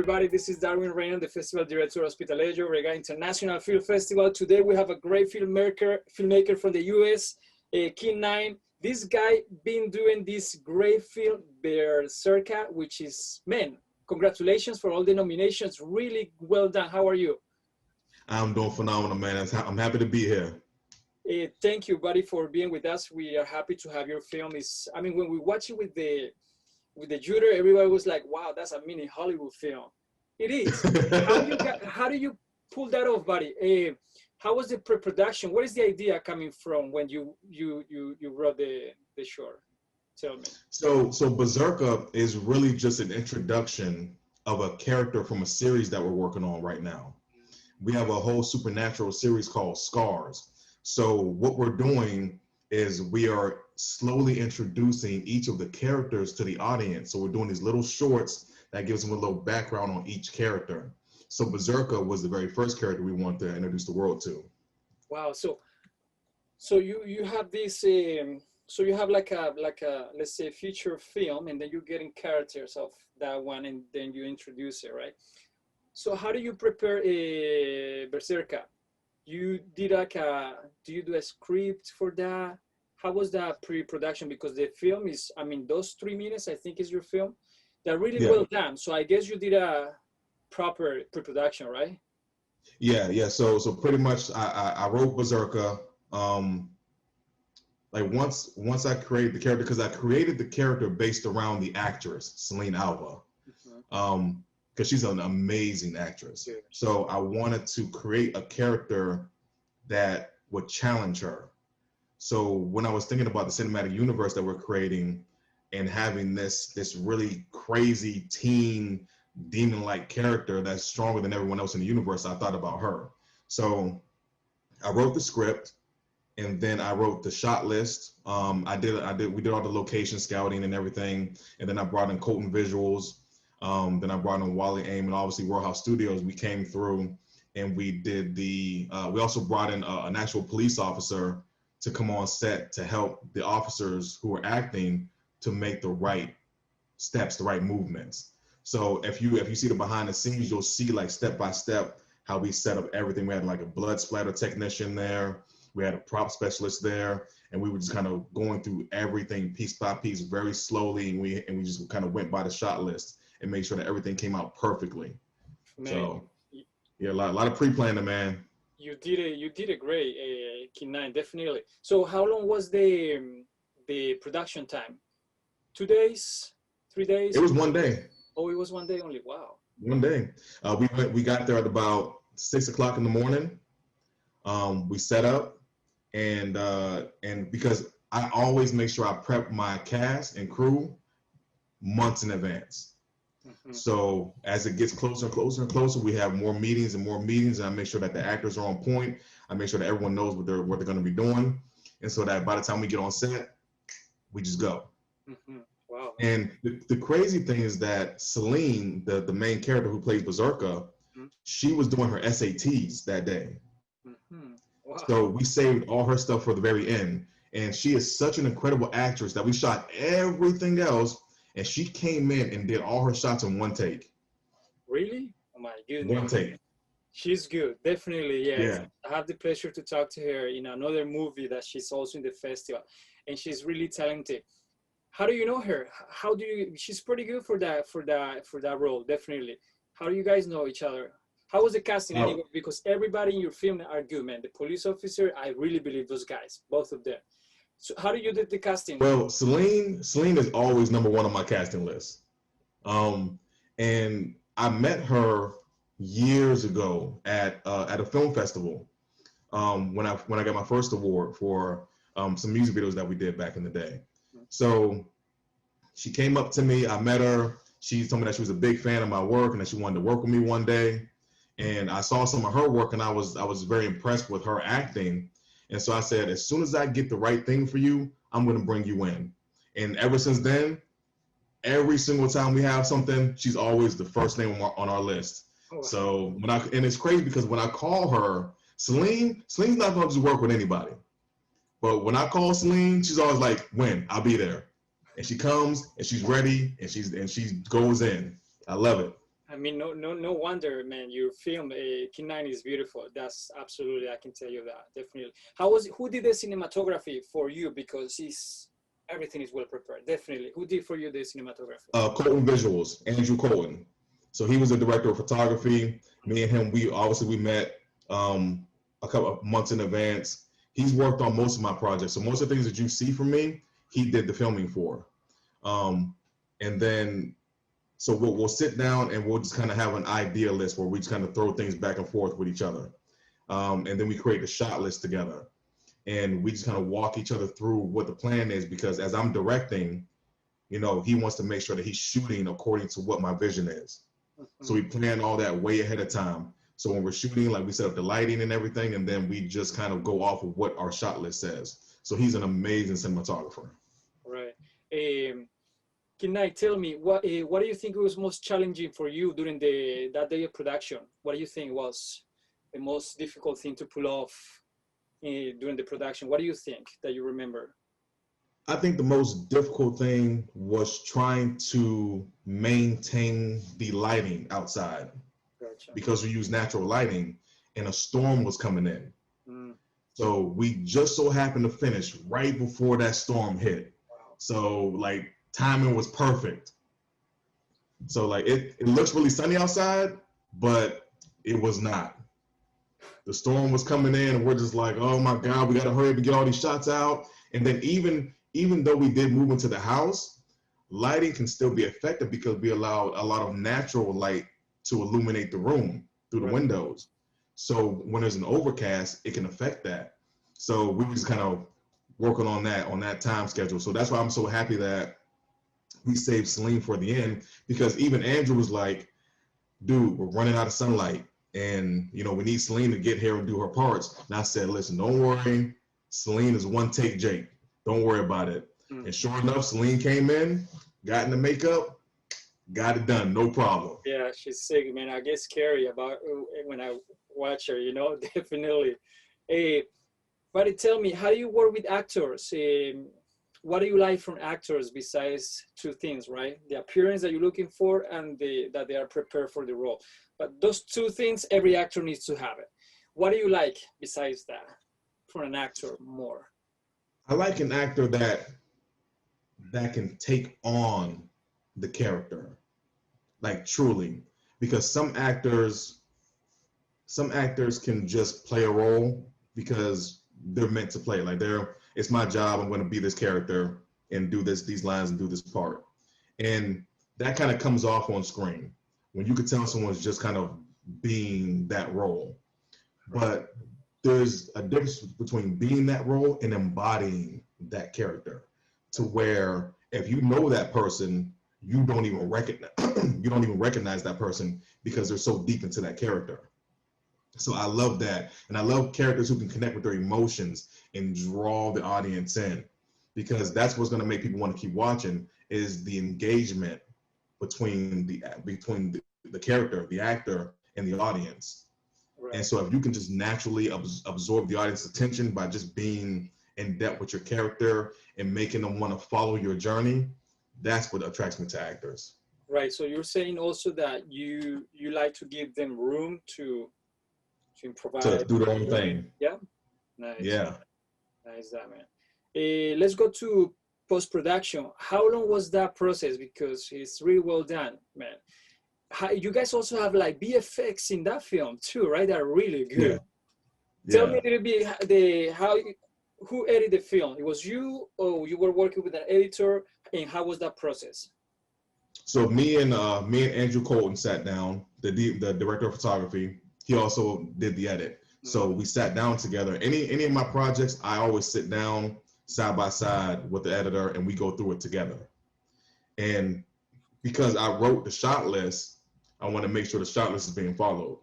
everybody. This is Darwin Reina, the Festival Director of Hospitalejo, International Film Festival. Today we have a great filmmaker from the US, Kingnyne. This guy been doing this great film, Berserka, which is, man, congratulations for all the nominations. Really well done. How are you? I'm doing phenomenal, man. I'm happy to be here. Thank you, buddy, for being with us. We are happy to have your film. I mean, when we watch it with the jury, everybody was like, wow, that's a mini Hollywood film. It is. How do you pull that off, buddy? How was the pre-production? What is the idea coming from when you wrote the short? Tell me. So Berserka is really just an introduction of a character from a series that we're working on right now. We have a whole supernatural series called Scars. So what we're doing is we are slowly introducing each of the characters to the audience. So we're doing these little shorts that gives them a little background on each character. So Berserka was the very first character we want to introduce the world to. Wow. So you have this. So you have like a let's say feature film, and then you're getting characters of that one, and then you introduce it, right? So how do you prepare a Berserka? You did do you do a script for that? How was that pre-production? Because the film is, I mean, those 3 minutes, I think is your film. They're really well done. So I guess you did a proper pre-production, right? Yeah. So pretty much I wrote Berserka. Like once I created the character, because I created the character based around the actress, Celine Alva. Because she's an amazing actress. Yeah. So I wanted to create a character that would challenge her. So when I was thinking about the cinematic universe that we're creating and having this really crazy teen demon-like character that's stronger than everyone else in the universe, I thought about her. So I wrote the script, and then I wrote the shot list. We did all the location scouting and everything, and then I brought in Colton Visuals. Then I brought in Wally Aim and obviously Royal Studios. We came through and we did we also brought in an actual police officer to come on set to help the officers who were acting to make the right steps, the right movements. So if you see the behind the scenes, you'll see like step by step how we set up everything. We had like a blood splatter technician there. We had a prop specialist there, and we were just kind of going through everything piece by piece very slowly, and we just kind of went by the shot list and make sure that everything came out perfectly. Man. So yeah, a lot of pre-planning, man. You did it great, Kingnyne, definitely. So how long was the production time? 2 days, 3 days? It was 1 day. Oh, it was 1 day only. Wow. 1 day. We got there at about 6 o'clock in the morning. We set up, and because I always make sure I prep my cast and crew months in advance. So as it gets closer and closer and closer, we have more meetings and more meetings, and I make sure that the actors are on point. I make sure that everyone knows what they're going to be doing, and so that by the time we get on set, we just go. Wow. And the crazy thing is that Celine, the main character who plays Berserka, she was doing her SATs that day. Wow. So we saved all her stuff for the very end, and she is such an incredible actress that we shot everything else. And she came in and did all her shots in 1 take. Really? Oh my goodness. 1 take. She's good, definitely. Yes. Yeah. I have the pleasure to talk to her in another movie that she's also in the festival, and she's really talented. How do you know her? How do you? She's pretty good for that role, definitely. How do you guys know each other? How was the casting anyway? Because everybody in your film are good, man. The police officer, I really believe those guys, both of them. So how do you do the casting? Well, Celine is always #1 on my casting list. And I met her years ago at a film festival when I got my first award for some music videos that we did back in the day. So she came up to me, I met her. She told me that she was a big fan of my work and that she wanted to work with me one day. And I saw some of her work, and I was very impressed with her acting. And so I said, as soon as I get the right thing for you, I'm going to bring you in. And ever since then, every single time we have something, she's always the first name on our list. Oh. So and it's crazy because when I call her, Celine's not going to just work with anybody. But when I call Celine, she's always like, when? I'll be there. And she comes and she's ready and she goes in. I love it. I mean, no wonder, man. Your film, Kingnyne, is beautiful. That's absolutely, I can tell you that, definitely. Who did the cinematography for you? Because everything is well prepared, definitely. Who did for you the cinematography? Colton Visuals, Andrew Colton. So he was the director of photography. Me and him, we met a couple of months in advance. He's worked on most of my projects. So most of the things that you see from me, he did the filming for. And then, so we'll sit down and we'll just kind of have an idea list where we just kind of throw things back and forth with each other. And then we create the shot list together. And we just kind of walk each other through what the plan is, because as I'm directing, you know, he wants to make sure that he's shooting according to what my vision is. So we plan all that way ahead of time. So when we're shooting, like we set up the lighting and everything, and then we just kind of go off of what our shot list says. So he's an amazing cinematographer. Right. Kingnyne, tell me, what do you think was most challenging for you during that day of production? What do you think was the most difficult thing to pull off during the production? What do you think that you remember? I think the most difficult thing was trying to maintain the lighting outside. Gotcha. Because we use natural lighting and a storm was coming in. So we just so happened to finish right before that storm hit. Wow. So like timing was perfect. So like it looks really sunny outside, but it was not. The storm was coming in and we're just like, oh my God, we gotta hurry up and get all these shots out. And then even though we did move into the house, lighting can still be effective because we allowed a lot of natural light to illuminate the room through the windows. So when there's an overcast, it can affect that. So we were just kind of working on that time schedule. So that's why I'm so happy that we saved Celine for the end, because even Andrew was like, dude, we're running out of sunlight and you know, we need Celine to get here and do her parts. And I said, listen, don't worry. Celine is one take Jake. Don't worry about it. And sure enough, Celine came in, got in the makeup, got it done, no problem. Yeah, she's sick, man. I get scary about when I watch her, you know, definitely. But tell me, how do you work with actors? What do you like from actors besides two things, right? The appearance that you're looking for and that they are prepared for the role. But those two things, every actor needs to have it. What do you like besides that for an actor more? I like an actor that can take on the character, like truly, because some actors can just play a role because they're meant to play. Like it's my job. I'm going to be this character and do these lines and do this part, and that kind of comes off on screen when you could tell someone's just kind of being that role. But there's a difference between being that role and embodying that character, to where if you know that person, you don't even recognize that person because they're so deep into that character. So I love that. And I love characters who can connect with their emotions and draw the audience in, because that's what's going to make people want to keep watching, is the engagement between the character, the actor, and the audience. Right. And so if you can just naturally absorb the audience's attention by just being in depth with your character and making them want to follow your journey, that's what attracts me to actors. Right. So you're saying also that you like to give them room to improvise, to do their own thing. Yeah. Nice. Yeah. Nice, that, man. Let's go to post-production. How long was that process? Because it's really well done, man. You guys also have like VFX in that film too, right? They're really good. Yeah. Tell me a little bit who edited the film? It was you, or you were working with an editor, and how was that process? So me and Andrew Colton sat down, the director of photography. He also did the edit. So we sat down together. Any of my projects, I always sit down side by side with the editor and we go through it together. And because I wrote the shot list, I want to make sure the shot list is being followed.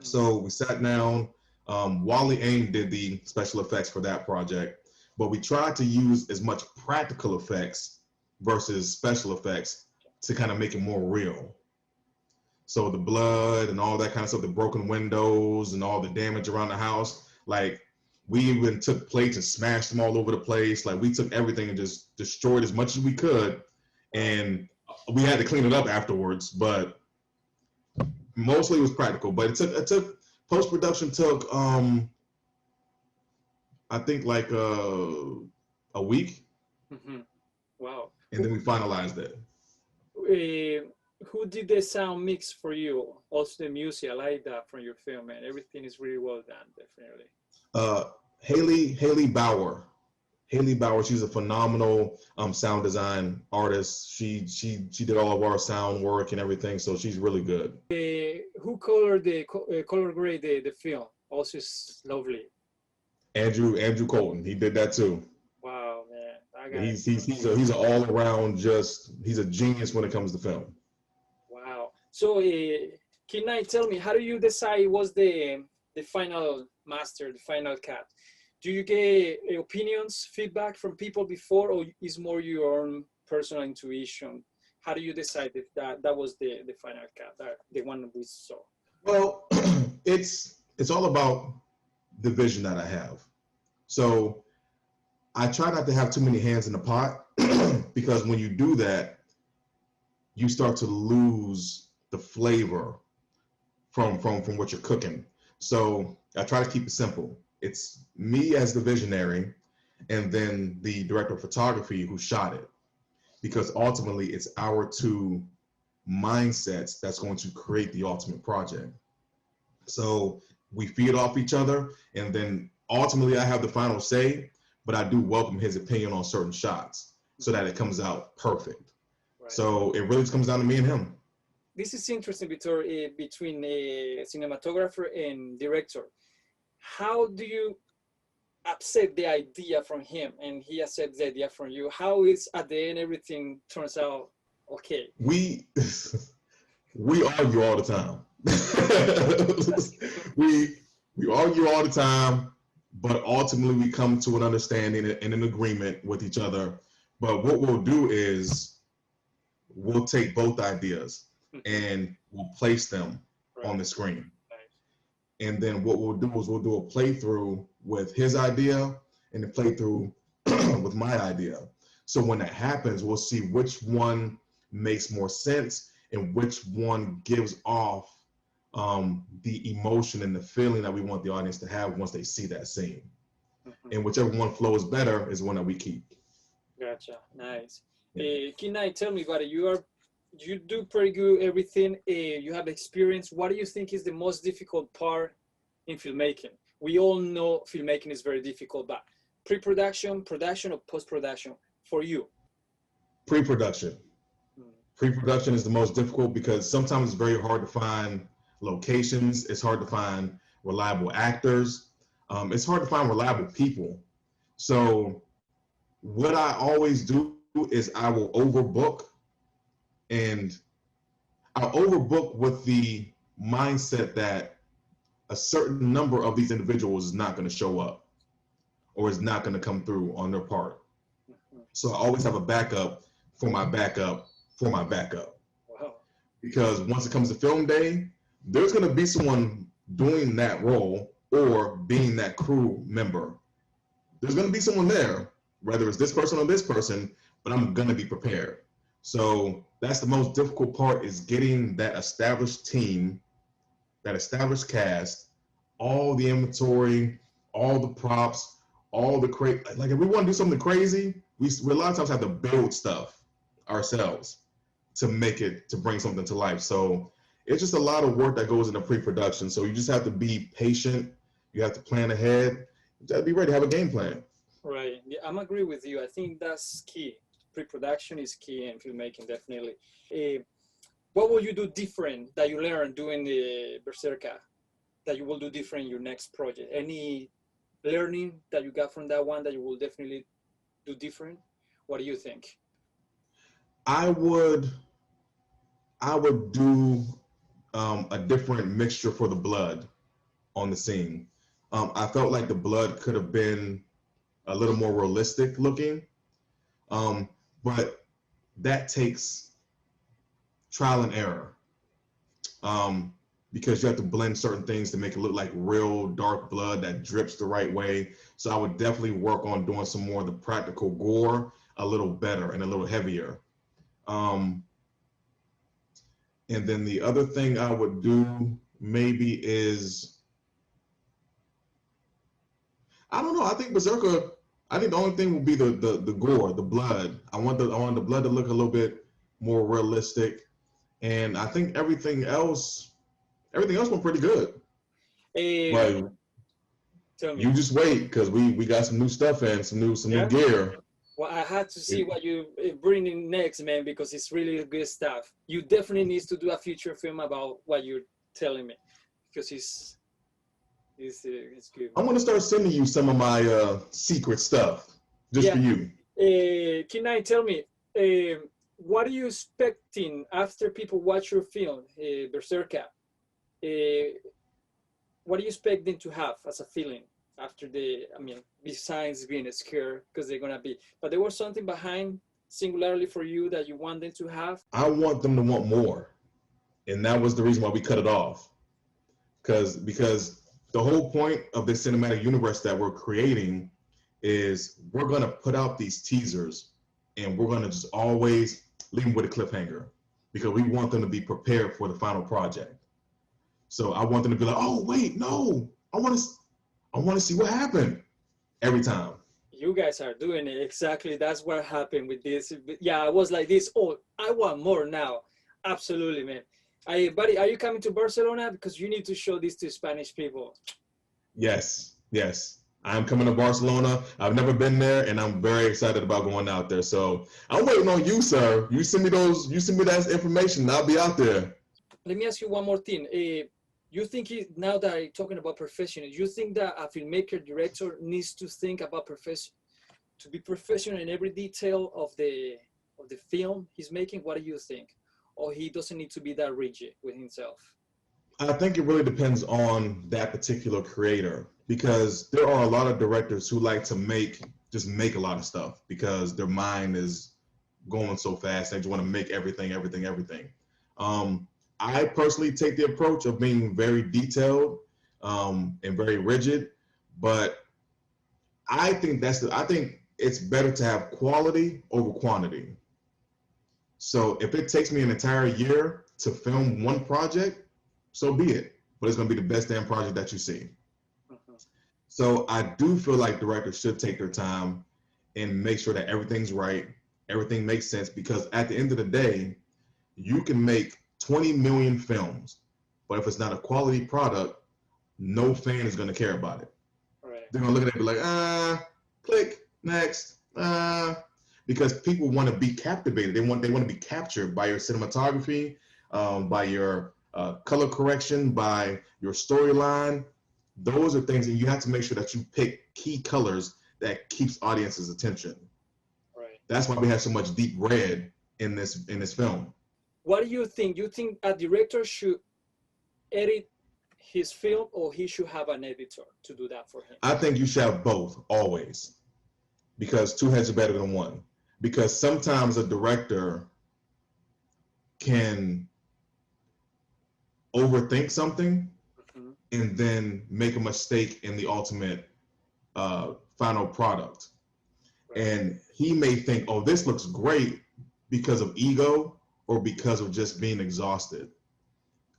So we sat down. Wally Aim did the special effects for that project, but we tried to use as much practical effects versus special effects to kind of make it more real. So the blood and all that kind of stuff, the broken windows and all the damage around the house, like we even took plates and smashed them all over the place. Like we took everything and just destroyed as much as we could. And we had to clean it up afterwards, but Mostly it was practical, but it took post-production took I think like a week. Wow. And then we finalized it. Who did the sound mix for you? Also the music, I like that from your film, and everything is really well done, definitely. Haley Bauer. Haley Bauer, she's a phenomenal sound design artist. She did all of our sound work and everything, so she's really good. Who colored the color grade the film? Also is lovely. Andrew Colton, he did that too. Wow, man, he's an all around he's a genius when it comes to film. Wow. So, Kingnyne, tell me, how do you decide what's the final master, the final cut? Do you get opinions, feedback from people before, or is more your own personal intuition? How do you decide if that was the final cut, the one we saw? Well, it's all about the vision that I have. So I try not to have too many hands in the pot because when you do that, you start to lose the flavor from what you're cooking. So I try to keep it simple. It's me as the visionary and then the director of photography who shot it, because ultimately it's our two mindsets that's going to create the ultimate project. So we feed off each other, and then ultimately I have the final say, but I do welcome his opinion on certain shots so that it comes out perfect. Right. So it really just comes down to me and him. This is interesting between a cinematographer and director. How do you accept the idea from him and he accepts the idea from you? How is at the end everything turns out okay? We argue all the time. we argue all the time, but ultimately we come to an understanding and an agreement with each other. But what we'll do is we'll take both ideas and we'll place them on the screen. And then what we'll do is we'll do a playthrough with his idea and a playthrough with my idea. So when that happens, we'll see which one makes more sense and which one gives off the emotion and the feeling that we want the audience to have once they see that scene. And whichever one flows better is one that we keep. Gotcha. Nice. Kingnyne, tell me about it. You do pretty good everything. You have experience. What do you think is the most difficult part in filmmaking? We all know filmmaking is very difficult, but pre-production, production, or post-production for you? Pre-production. Pre-production is the most difficult because sometimes it's very hard to find locations. It's hard to find reliable actors. It's hard to find reliable people. So what I always do is I will overbook, and I'll overbook with the mindset that a certain number of these individuals is not going to show up or is not going to come through on their part. So I always have a backup for my backup for my backup. Wow. Because once it comes to film day, there's going to be someone doing that role or being that crew member. There's going to be someone there, whether it's this person or this person, but I'm going to be prepared. So that's the most difficult part, is getting that established team, that established cast, all the inventory, all the props, all the like if we want to do something crazy, we a lot of times have to build stuff ourselves to bring something to life. So it's just a lot of work that goes into pre-production. So you just have to be patient. You have to plan ahead. You have to be ready to have a game plan. Right. Yeah, I'm agree with you. I think that's key. Pre-production is key in filmmaking, definitely. What will you do different that you learned doing the Berserka that you will do different in your next project? Any learning that you got from that one that you will definitely do different? What do you think? I would do a different mixture for the blood on the scene. I felt like the blood could have been a little more realistic looking, but that takes trial and error, because you have to blend certain things to make it look like real dark blood that drips the right way. So I would definitely work on doing some more of the practical gore a little better and a little heavier. And And then the other thing I would do maybe is, I don't know. I think Berserka. I think the only thing will be the gore, the blood. I want the blood to look a little bit more realistic, and I think everything else went pretty good. Like, you just wait, because we got some new stuff and some new gear. Well, I had to see what you bring in next, man, because it's really good stuff. You definitely need to do a feature film about what you're telling me, because it's good. I'm gonna start sending you some of my secret stuff just for you. Kingnyne, tell me, what are you expecting after people watch your film, Berserka? What do you expect them to have as a feeling after besides being scared, because they're gonna be, but there was something behind singularly for you that you want them to have? I want them to want more, and that was the reason why we cut it off, because the whole point of this cinematic universe that we're creating is we're gonna put out these teasers, and we're gonna just always leave them with a cliffhanger, because we want them to be prepared for the final project. So I want them to be like, oh wait, no, I want to see what happened every time. You guys are doing it exactly. That's what happened with this. Yeah, I was like this. Oh, I want more now. Absolutely, man. Buddy, are you coming to Barcelona? Because you need to show this to Spanish people. Yes. I'm coming to Barcelona. I've never been there, and I'm very excited about going out there. So I'm waiting on you, sir. You send me that information, and I'll be out there. Let me ask you one more thing. You think now that I'm talking about professional, you think that a filmmaker director needs to think about to be professional in every detail of the film he's making? What do you think? Or he doesn't need to be that rigid with himself? I think it really depends on that particular creator, because there are a lot of directors who like to just make a lot of stuff because their mind is going so fast. They just want to make everything. I personally take the approach of being very detailed and very rigid, but I think it's better to have quality over quantity. So if it takes me an entire year to film one project, so be it. But it's going to be the best damn project that you see. So I do feel like directors should take their time and make sure that everything's right, everything makes sense, because at the end of the day, you can make 20 million films, but if it's not a quality product, no fan is going to care about it. Right. They're going to look at it and be like, click, next, because people want to be captivated. They want to be captured by your cinematography, by your color correction, by your storyline. Those are things that you have to make sure that you pick key colors that keeps audience's attention. Right. That's why we have so much deep red in this film. What do you think? You think a director should edit his film, or he should have an editor to do that for him? I think you should have both, always, because two heads are better than one. Because sometimes a director can overthink something and then make a mistake in the ultimate final product. Right. And he may think, oh, this looks great because of ego or because of just being exhausted.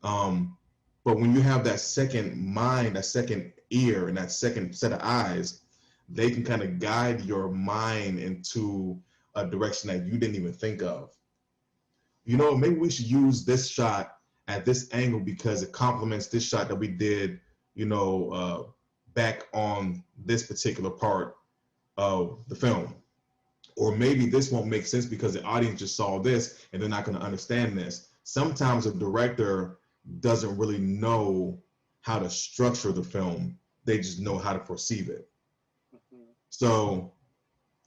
But when you have that second mind, that second ear, and that second set of eyes, they can kind of guide your mind into a direction that you didn't even think of. You know, maybe we should use this shot at this angle because it complements this shot that we did, back on this particular part of the film. Or maybe this won't make sense because the audience just saw this and they're not going to understand this. Sometimes a director doesn't really know how to structure the film. They just know how to perceive it. So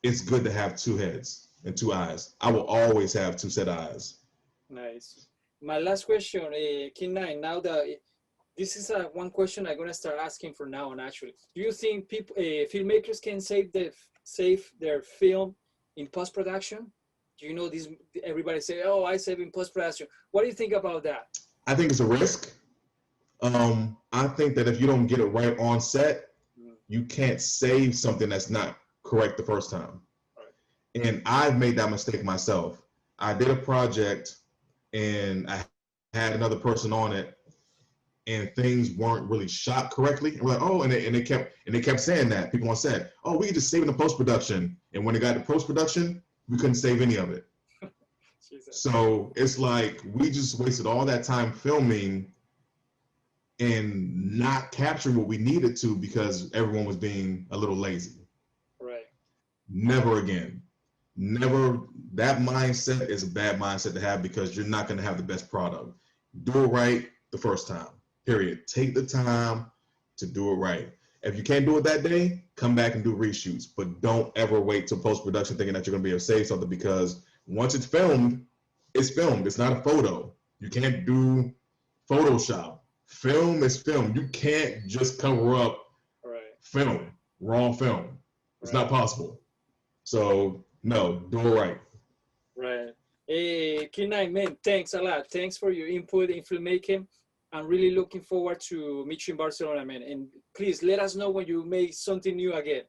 it's good to have two heads and two eyes. I will always have two set eyes. Nice. My last question, Kingnyne, now that this is one question I'm going to start asking from now on, actually. Do you think people, filmmakers can save their film in post-production? Do you know this? Everybody say, oh, I save in post-production. What do you think about that? I think it's a risk. I think that if you don't get it right on set, you can't save something that's not correct the first time. Right. And I've made that mistake myself. I did a project and I had another person on it, and things weren't really shot correctly. And we're like, oh, and they kept saying that. People on set, oh, we could just save it in post-production. And when it got to post-production, we couldn't save any of it. So it's like we just wasted all that time filming and not capturing what we needed to because everyone was being a little lazy. Right. Never again. Never. That mindset is a bad mindset to have because you're not going to have the best product. Do it right the first time. Period. Take the time to do it right. If you can't do it that day, come back and do reshoots. But don't ever wait till post-production thinking that you're going to be able to say something, because once it's filmed, it's filmed. It's not a photo. You can't do Photoshop. Film is film. You can't just cover up film, raw film. It's not possible. So, no, do it right. Right. Kingnyne, man, thanks a lot. Thanks for your input in filmmaking. I'm really looking forward to meet you in Barcelona, man. And please let us know when you make something new again.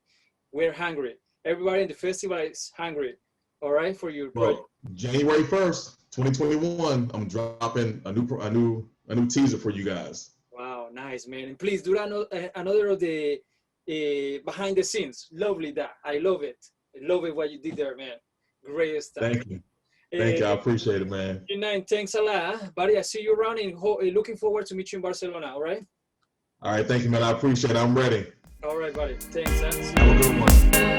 We're hungry. Everybody in the festival is hungry. All right, for your project. January 1st, 2021, I'm dropping a new teaser for you guys. Wow, nice, man. And please do another of the behind the scenes. Lovely that. I love it. I love it what you did there, man. Great stuff. Thank you. Thank you. I appreciate it, man. Kingnyne, thanks a lot. Buddy, I see you around and looking forward to meet you in Barcelona, all right? All right, thank you, man. I appreciate it. I'm ready. All right, buddy. Thanks. Have a good one.